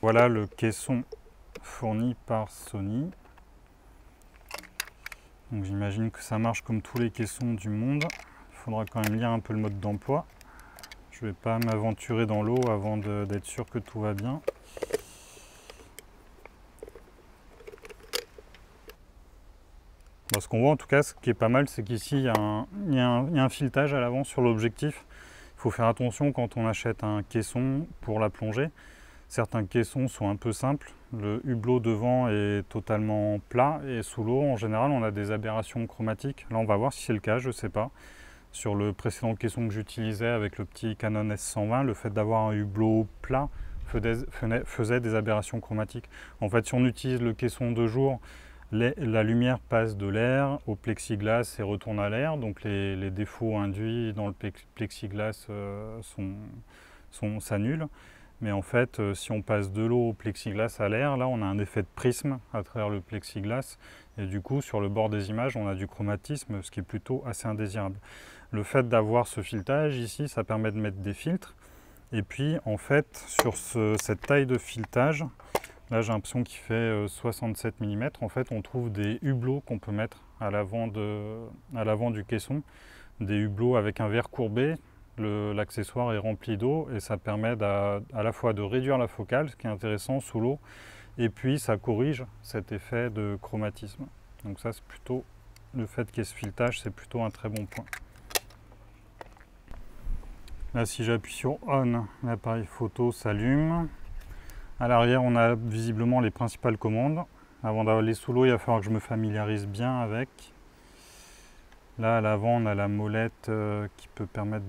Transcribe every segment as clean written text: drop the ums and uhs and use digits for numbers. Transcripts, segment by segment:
Voilà le caisson fourni par Sony. Donc j'imagine que ça marche comme tous les caissons du monde. Il faudra quand même lire un peu le mode d'emploi. Je ne vais pas m'aventurer dans l'eau avant d'être sûr que tout va bien. Ce qu'on voit en tout cas, ce qui est pas mal, c'est qu'ici il y a un filetage à l'avant sur l'objectif. Il faut faire attention quand on achète un caisson pour la plongée. Certains caissons sont un peu simples. Le hublot devant est totalement plat et sous l'eau, en général, on a des aberrations chromatiques. Là, on va voir si c'est le cas, je ne sais pas. Sur le précédent caisson que j'utilisais avec le petit Canon S120, le fait d'avoir un hublot plat faisait des aberrations chromatiques. En fait, si on utilise le caisson de jour, la lumière passe de l'air au plexiglas et retourne à l'air, donc les défauts induits dans le plexiglas s'annulent. Mais en fait, si on passe de l'eau au plexiglas à l'air, là on a un effet de prisme à travers le plexiglas, et du coup sur le bord des images on a du chromatisme, ce qui est plutôt assez indésirable. Le fait d'avoir ce filetage ici, ça permet de mettre des filtres, et puis en fait sur cette taille de filetage, là j'ai l'impression qu'il fait 67 mm. En fait, on trouve des hublots qu'on peut mettre à l'avant du caisson, des hublots avec un verre courbé. L'accessoire est rempli d'eau et ça permet à la fois de réduire la focale, ce qui est intéressant sous l'eau, et puis ça corrige cet effet de chromatisme. Donc ça, c'est plutôt le fait qu'il y ait ce filetage, c'est plutôt un très bon point. Là, si j'appuie sur On, l'appareil photo s'allume. À l'arrière, on a visiblement les principales commandes. Avant d'aller sous l'eau, il va falloir que je me familiarise bien avec. Là, à l'avant, on a la molette qui peut permettre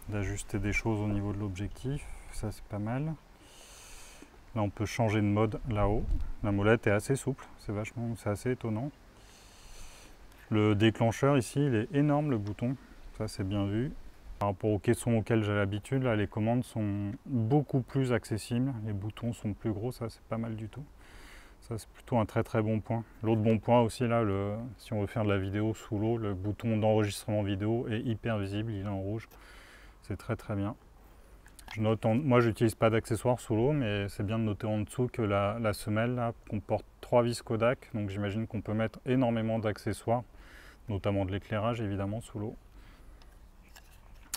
d'ajuster des choses au niveau de l'objectif. Ça, c'est pas mal. Là, on peut changer de mode là-haut. La molette est assez souple, c'est assez étonnant. Le déclencheur ici, il est énorme, le bouton. Ça, c'est bien vu. Par rapport aux caissons auxquels j'ai l'habitude, là, les commandes sont beaucoup plus accessibles. Les boutons sont plus gros, ça, c'est pas mal du tout. Ça, c'est plutôt un très très bon point. L'autre bon point aussi, là, si on veut faire de la vidéo sous l'eau, le bouton d'enregistrement vidéo est hyper visible, il est en rouge. C'est très très bien. Moi, je n'utilise pas d'accessoires sous l'eau, mais c'est bien de noter en dessous que la semelle là, comporte 3 vis Kodak. Donc j'imagine qu'on peut mettre énormément d'accessoires, notamment de l'éclairage évidemment sous l'eau.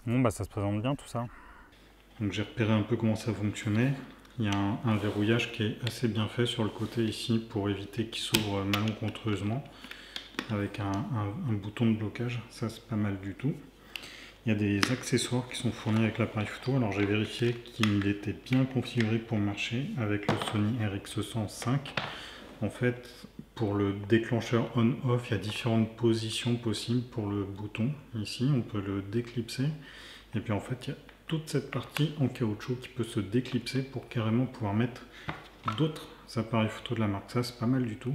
Bon, bah ça se présente bien tout ça. Donc j'ai repéré un peu comment ça fonctionnait. Il y a un verrouillage qui est assez bien fait sur le côté ici pour éviter qu'il s'ouvre malencontreusement avec un bouton de blocage. Ça, c'est pas mal du tout. Il y a des accessoires qui sont fournis avec l'appareil photo. Alors j'ai vérifié qu'il était bien configuré pour marcher avec le Sony RX100V. En fait, pour le déclencheur on-off, il y a différentes positions possibles pour le bouton. Ici, on peut le déclipser. Et puis en fait, il y a toute cette partie en caoutchouc qui peut se déclipser pour carrément pouvoir mettre d'autres appareils photo de la marque. Ça, c'est pas mal du tout.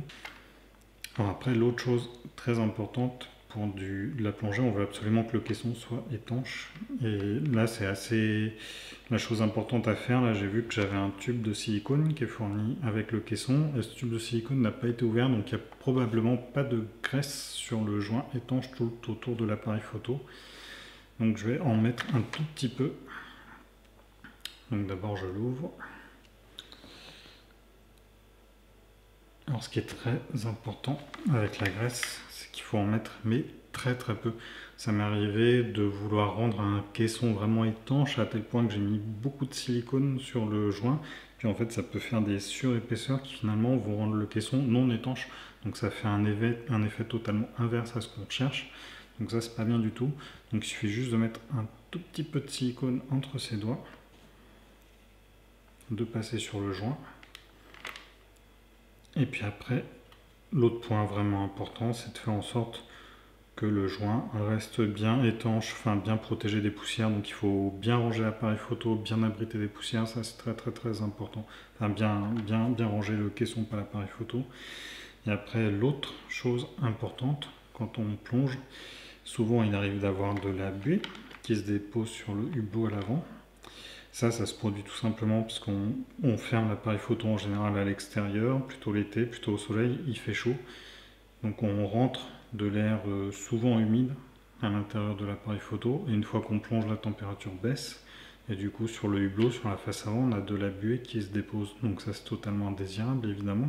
Alors après, l'autre chose très importante pour de la plongée, on veut absolument que le caisson soit étanche. Et là, c'est assez la chose importante à faire. Là, j'ai vu que j'avais un tube de silicone qui est fourni avec le caisson. Et ce tube de silicone n'a pas été ouvert, donc il n'y a probablement pas de graisse sur le joint étanche tout autour de l'appareil photo. Donc je vais en mettre un tout petit peu. Donc d'abord je l'ouvre. Alors ce qui est très important avec la graisse, c'est qu'il faut en mettre mais très très peu. Ça m'est arrivé de vouloir rendre un caisson vraiment étanche à tel point que j'ai mis beaucoup de silicone sur le joint. Puis en fait ça peut faire des surépaisseurs qui finalement vont rendre le caisson non étanche. Donc ça fait un effet totalement inverse à ce qu'on cherche. Donc ça c'est pas bien du tout. Donc il suffit juste de mettre un tout petit peu de silicone entre ses doigts, de passer sur le joint. Et puis après, l'autre point vraiment important, c'est de faire en sorte que le joint reste bien étanche, enfin bien protégé des poussières. Donc il faut bien ranger l'appareil photo, bien abriter des poussières, ça c'est très très très important. Enfin bien ranger le caisson par l'appareil photo. Et après, l'autre chose importante, quand on plonge, souvent il arrive d'avoir de la buée qui se dépose sur le hublot à l'avant. Ça se produit tout simplement parce qu'on ferme l'appareil photo en général à l'extérieur, plutôt l'été, plutôt au soleil, il fait chaud. Donc on rentre de l'air souvent humide à l'intérieur de l'appareil photo, et une fois qu'on plonge, la température baisse. Et du coup sur le hublot, sur la face avant, on a de la buée qui se dépose. Donc ça c'est totalement indésirable évidemment.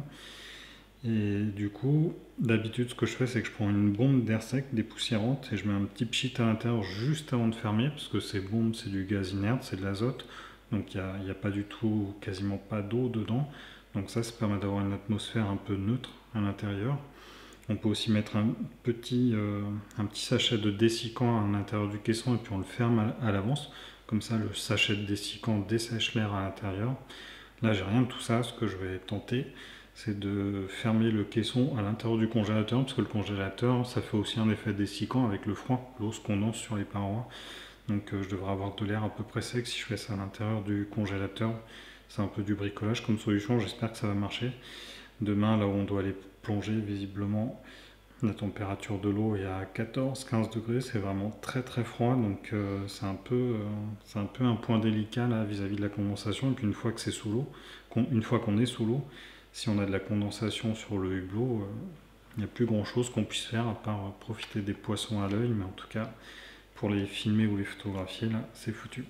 Et du coup, d'habitude ce que je fais c'est que je prends une bombe d'air sec dépoussiérante et je mets un petit pchit à l'intérieur juste avant de fermer, parce que ces bombes c'est du gaz inerte, c'est de l'azote. Donc il n'y a pas du tout, quasiment pas d'eau dedans. Donc ça permet d'avoir une atmosphère un peu neutre à l'intérieur. On peut aussi mettre un petit sachet de dessicant à l'intérieur du caisson et puis on le ferme à l'avance. Comme ça, le sachet de dessicant dessèche l'air à l'intérieur. Là, j'ai rien de tout ça. Ce que je vais tenter, c'est de fermer le caisson à l'intérieur du congélateur, parce que le congélateur, ça fait aussi un effet dessicant avec le froid. L'eau se condense sur les parois. Donc je devrais avoir de l'air à peu près sec si je fais ça à l'intérieur du congélateur. C'est un peu du bricolage comme solution, j'espère que ça va marcher. Demain, là où on doit aller plonger, visiblement, la température de l'eau est à 14-15 degrés, c'est vraiment très très froid, donc c'est un peu un point délicat là vis-à-vis de la condensation. Et puis une fois que c'est sous l'eau, une fois qu'on est sous l'eau, si on a de la condensation sur le hublot, il n'y a plus grand chose qu'on puisse faire à part profiter des poissons à l'œil, mais en tout cas, pour les filmer ou les photographier, là, c'est foutu.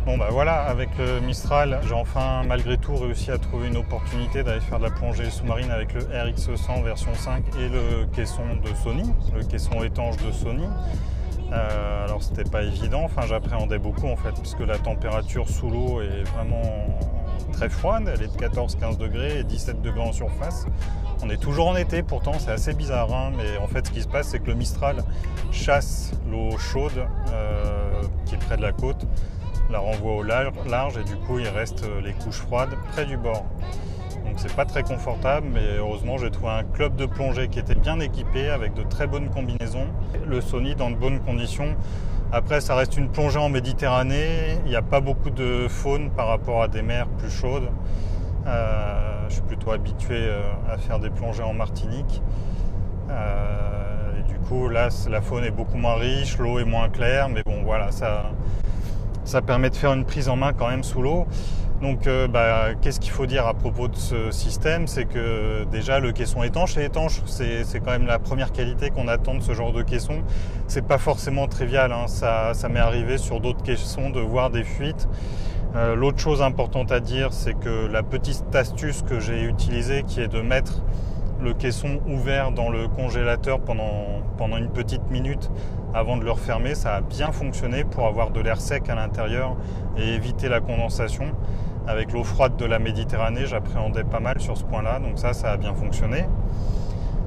Bon bah voilà, avec le Mistral, j'ai enfin malgré tout réussi à trouver une opportunité d'aller faire de la plongée sous-marine avec le RX100 version 5 et le caisson de Sony, le caisson étanche de Sony. Alors c'était pas évident, enfin j'appréhendais beaucoup en fait, parce que la température sous l'eau est vraiment très froide, elle est de 14-15 degrés et 17 degrés en surface. On est toujours en été pourtant, c'est assez bizarre, hein, mais en fait ce qui se passe c'est que le Mistral chasse l'eau chaude qui est près de la côte, la renvoie au large et du coup il reste les couches froides près du bord. Donc c'est pas très confortable, mais heureusement j'ai trouvé un club de plongée qui était bien équipé avec de très bonnes combinaisons. Le Sony dans de bonnes conditions. Après ça reste une plongée en Méditerranée, il n'y a pas beaucoup de faune par rapport à des mers plus chaudes. Je suis plutôt habitué à faire des plongées en Martinique. Et du coup là la faune est beaucoup moins riche, l'eau est moins claire, mais bon voilà, ça permet de faire une prise en main quand même sous l'eau. Donc qu'est-ce qu'il faut dire à propos de ce système? C'est que déjà le caisson étanche est étanche, c'est quand même la première qualité qu'on attend de ce genre de caisson. C'est pas forcément trivial, hein. Ça m'est arrivé sur d'autres caissons de voir des fuites. L'autre chose importante à dire, c'est que la petite astuce que j'ai utilisée, qui est de mettre le caisson ouvert dans le congélateur pendant une petite minute avant de le refermer, ça a bien fonctionné pour avoir de l'air sec à l'intérieur et éviter la condensation. Avec l'eau froide de la Méditerranée, j'appréhendais pas mal sur ce point-là, donc ça a bien fonctionné.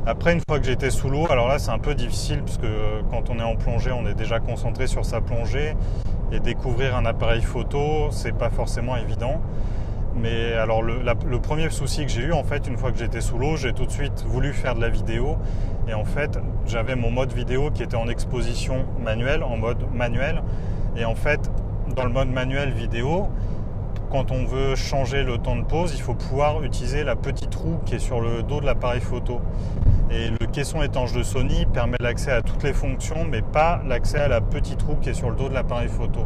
Après, une fois que j'étais sous l'eau, alors là c'est un peu difficile parce que quand on est en plongée, on est déjà concentré sur sa plongée et découvrir un appareil photo, c'est pas forcément évident. Mais alors le premier souci que j'ai eu en fait, une fois que j'étais sous l'eau, j'ai tout de suite voulu faire de la vidéo et en fait j'avais mon mode vidéo qui était en exposition manuelle, en mode manuel, et en fait dans le mode manuel vidéo, quand on veut changer le temps de pause, il faut pouvoir utiliser la petite roue qui est sur le dos de l'appareil photo. Et le caisson étanche de Sony permet l'accès à toutes les fonctions, mais pas l'accès à la petite roue qui est sur le dos de l'appareil photo.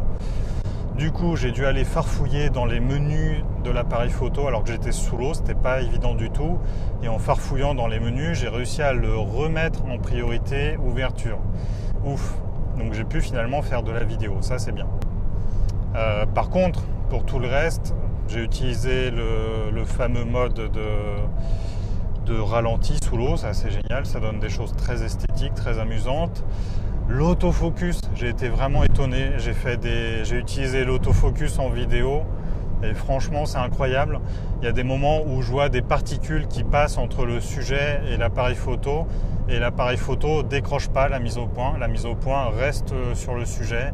Du coup, j'ai dû aller farfouiller dans les menus de l'appareil photo alors que j'étais sous l'eau, c'était pas évident du tout. Et en farfouillant dans les menus, j'ai réussi à le remettre en priorité ouverture. Ouf, Donc j'ai pu finalement faire de la vidéo, ça c'est bien. Par contre, pour tout le reste, j'ai utilisé le fameux mode de ralenti sous l'eau, ça c'est génial, ça donne des choses très esthétiques, très amusantes. L'autofocus, j'ai été vraiment étonné, j'ai utilisé l'autofocus en vidéo et franchement c'est incroyable. Il y a des moments où je vois des particules qui passent entre le sujet et l'appareil photo, et l'appareil photo décroche pas la mise au point reste sur le sujet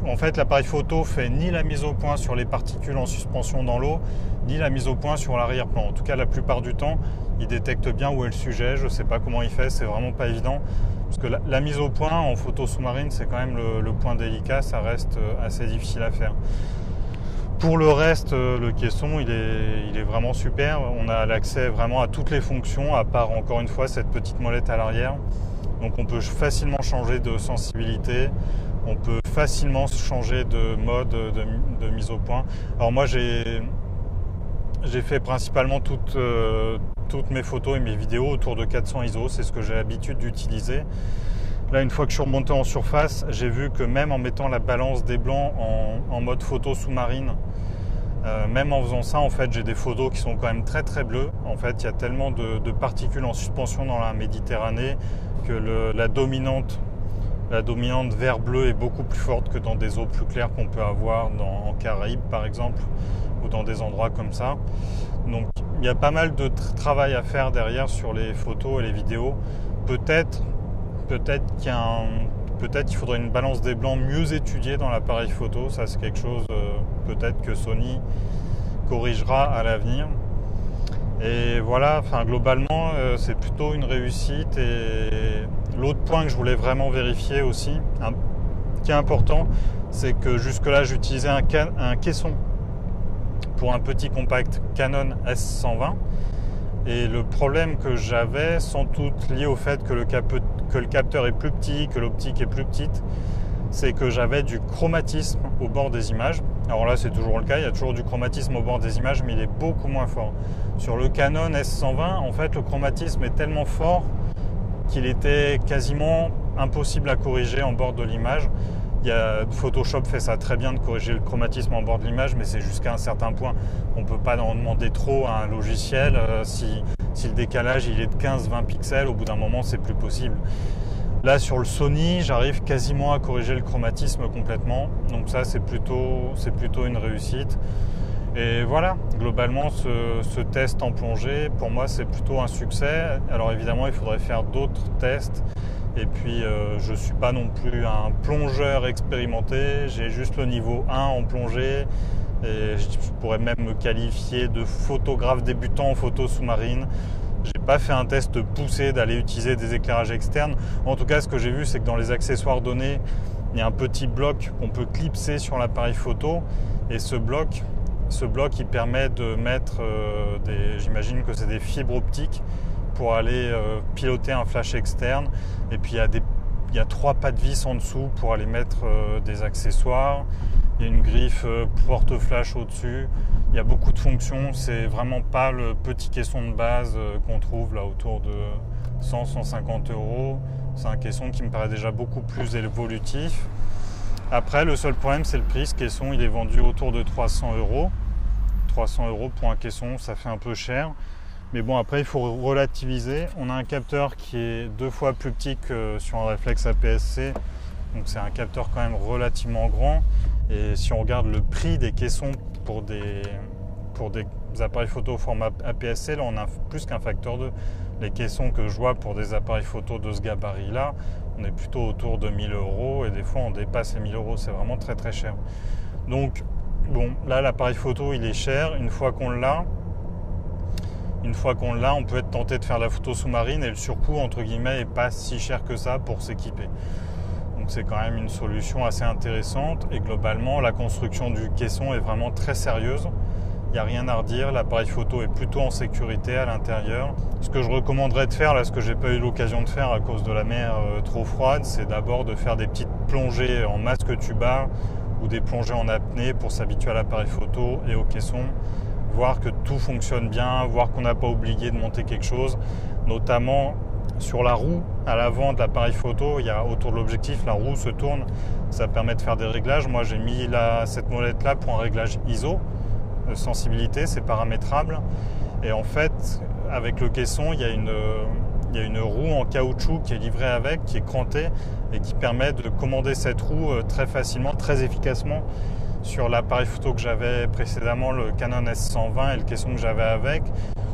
en fait l'appareil photo fait ni la mise au point sur les particules en suspension dans l'eau, ni la mise au point sur l'arrière-plan. En tout cas la plupart du temps il détecte bien où est le sujet, je ne sais pas comment il fait, c'est vraiment pas évident. Parce que la mise au point en photo sous-marine c'est quand même le point délicat, ça reste assez difficile à faire. Pour le reste, le caisson il est vraiment super, on a l'accès vraiment à toutes les fonctions, à part encore une fois cette petite molette à l'arrière. Donc on peut facilement changer de sensibilité, on peut facilement changer de mode de mise au point. Alors moi j'ai fait principalement toutes mes photos et mes vidéos autour de 400 ISO, c'est ce que j'ai l'habitude d'utiliser. Là, une fois que je suis remonté en surface, j'ai vu que même en mettant la balance des blancs en mode photo sous-marine, même en faisant ça, en fait, j'ai des photos qui sont quand même très très bleues. En fait, il y a tellement de particules en suspension dans la Méditerranée que la dominante vert bleu est beaucoup plus forte que dans des eaux plus claires qu'on peut avoir en Caraïbes par exemple, ou dans des endroits comme ça. Donc il y a pas mal de travail à faire derrière sur les photos et les vidéos. Peut-être qu'il faudrait une balance des blancs mieux étudiée dans l'appareil photo. Ça c'est quelque chose peut-être que Sony corrigera à l'avenir. Et voilà, enfin globalement c'est plutôt une réussite. Et l'autre point que je voulais vraiment vérifier aussi, qui est important, c'est que jusque là j'utilisais un caisson pour un petit compact Canon S120, et le problème que j'avais, sans doute lié au fait que le capteur est plus petit, que l'optique est plus petite, c'est que j'avais du chromatisme au bord des images. Alors là c'est toujours le cas, il y a toujours du chromatisme au bord des images, mais il est beaucoup moins fort. Sur le Canon S120, en fait le chromatisme est tellement fort qu'il était quasiment impossible à corriger en bord de l'image. Photoshop fait ça très bien de corriger le chromatisme en bord de l'image, mais c'est jusqu'à un certain point. On ne peut pas en demander trop à un logiciel. Si le décalage il est de 15-20 pixels, au bout d'un moment c'est plus possible. Là sur le Sony, j'arrive quasiment à corriger le chromatisme complètement. Donc ça c'est plutôt une réussite. Et voilà, globalement ce test en plongée, pour moi c'est plutôt un succès. Alors évidemment il faudrait faire d'autres tests. Et puis je ne suis pas non plus un plongeur expérimenté, j'ai juste le niveau 1 en plongée. Et je pourrais même me qualifier de photographe débutant en photo sous-marine. J'ai pas fait un test poussé d'aller utiliser des éclairages externes. En tout cas, ce que j'ai vu, c'est que dans les accessoires donnés, il y a un petit bloc qu'on peut clipser sur l'appareil photo. Et ce bloc, il permet de mettre j'imagine que c'est des fibres optiques pour aller piloter un flash externe. Et puis il y a 3 pas de vis en dessous pour aller mettre des accessoires. Il y a une griffe porte-flash au-dessus. Il y a beaucoup de fonctions. C'est vraiment pas le petit caisson de base qu'on trouve là autour de 100-150 €. C'est un caisson qui me paraît déjà beaucoup plus évolutif. Après, le seul problème, c'est le prix. Ce caisson, il est vendu autour de 300 €. 300 € pour un caisson, ça fait un peu cher. Mais bon, après, il faut relativiser. On a un capteur qui est 2 fois plus petit que sur un réflexe APS-C. Donc c'est un capteur quand même relativement grand. Et si on regarde le prix des caissons pour des appareils photo au format APS-C, là on a plus qu'un facteur 2. Les caissons que je vois pour des appareils photo de ce gabarit-là, on est plutôt autour de 1000 € et des fois on dépasse les 1000 €. C'est vraiment très très cher. Donc bon, là l'appareil photo il est cher. Une fois qu'on l'a, on peut être tenté de faire la photo sous-marine et le surcoût entre guillemets n'est pas si cher que ça pour s'équiper. Donc c'est quand même une solution assez intéressante et globalement la construction du caisson est vraiment très sérieuse. Il n'y a rien à redire, l'appareil photo est plutôt en sécurité à l'intérieur. Ce que je recommanderais de faire, là, ce que j'ai pas eu l'occasion de faire à cause de la mer trop froide, c'est d'abord de faire des petites plongées en masque tuba ou des plongées en apnée pour s'habituer à l'appareil photo et au caisson. Voir que tout fonctionne bien, voir qu'on n'a pas oublié de monter quelque chose, notamment sur la roue à l'avant de l'appareil photo, il y a autour de l'objectif, la roue se tourne, ça permet de faire des réglages. Moi j'ai mis cette molette là pour un réglage ISO, sensibilité, c'est paramétrable. Et en fait, avec le caisson, il y a une roue en caoutchouc qui est livrée avec, qui est crantée et qui permet de commander cette roue très facilement, très efficacement sur l'appareil photo que j'avais précédemment, le Canon S120 et le caisson que j'avais avec.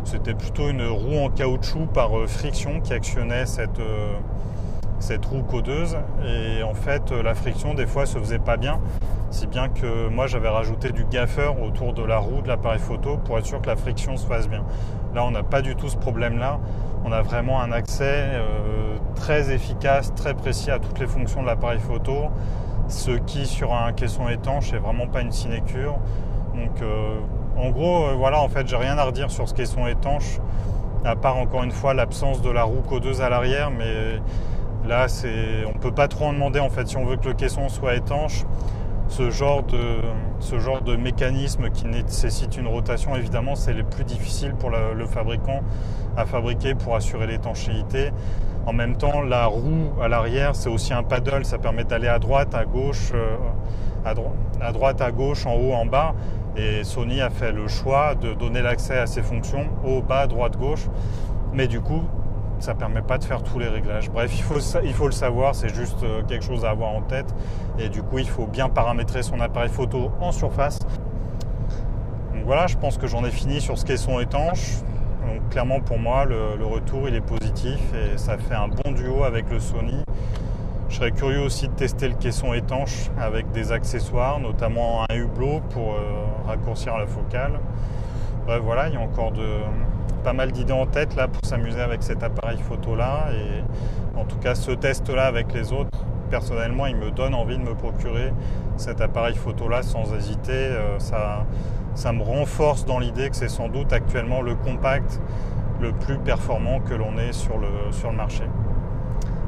C'était plutôt une roue en caoutchouc par friction qui actionnait cette roue codeuse. Et en fait, la friction, des fois, se faisait pas bien. Si bien que moi, j'avais rajouté du gaffeur autour de la roue de l'appareil photo pour être sûr que la friction se fasse bien. Là, on n'a pas du tout ce problème-là. On a vraiment un accès très efficace, très précis à toutes les fonctions de l'appareil photo. Ce qui, sur un caisson étanche, n'est vraiment pas une sinécure. Donc, en gros, voilà, en fait, j'ai rien à redire sur ce caisson étanche, à part encore une fois l'absence de la roue codeuse à l'arrière, mais là, on ne peut pas trop en demander en fait si on veut que le caisson soit étanche. Ce genre de mécanisme qui nécessite une rotation, évidemment, c'est les plus difficiles pour le fabricant à fabriquer pour assurer l'étanchéité. En même temps, la roue à l'arrière, c'est aussi un paddle, ça permet d'aller à droite, à gauche, à droite, à gauche, en haut, en bas. Et Sony a fait le choix de donner l'accès à ces fonctions, haut, bas, droite, gauche. Mais du coup, ça ne permet pas de faire tous les réglages. Bref, il faut le savoir, c'est juste quelque chose à avoir en tête. Et du coup, il faut bien paramétrer son appareil photo en surface. Donc voilà, je pense que j'en ai fini sur ce caisson étanche. Donc clairement pour moi, le retour il est positif et ça fait un bon duo avec le Sony. Je serais curieux aussi de tester le caisson étanche avec des accessoires, notamment un hublot pour raccourcir la focale. Bref, voilà, il y a encore pas mal d'idées en tête là pour s'amuser avec cet appareil photo là. Et en tout cas, ce test là avec les autres, personnellement, il me donne envie de me procurer cet appareil photo là sans hésiter. Ça me renforce dans l'idée que c'est sans doute actuellement le compact le plus performant que l'on ait sur le marché.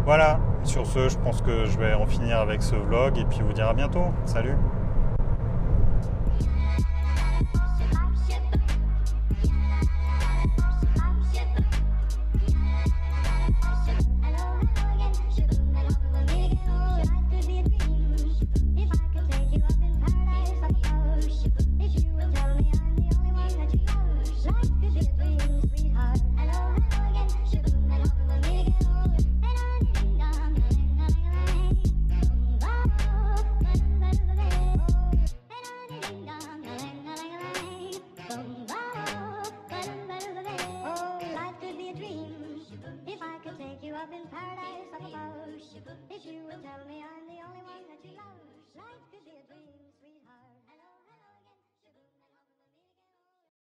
Voilà, sur ce, je pense que je vais en finir avec ce vlog et puis vous dire à bientôt. Salut! Up in paradise, I suppose. If you would tell me I'm the only one that you love, life could be a dream.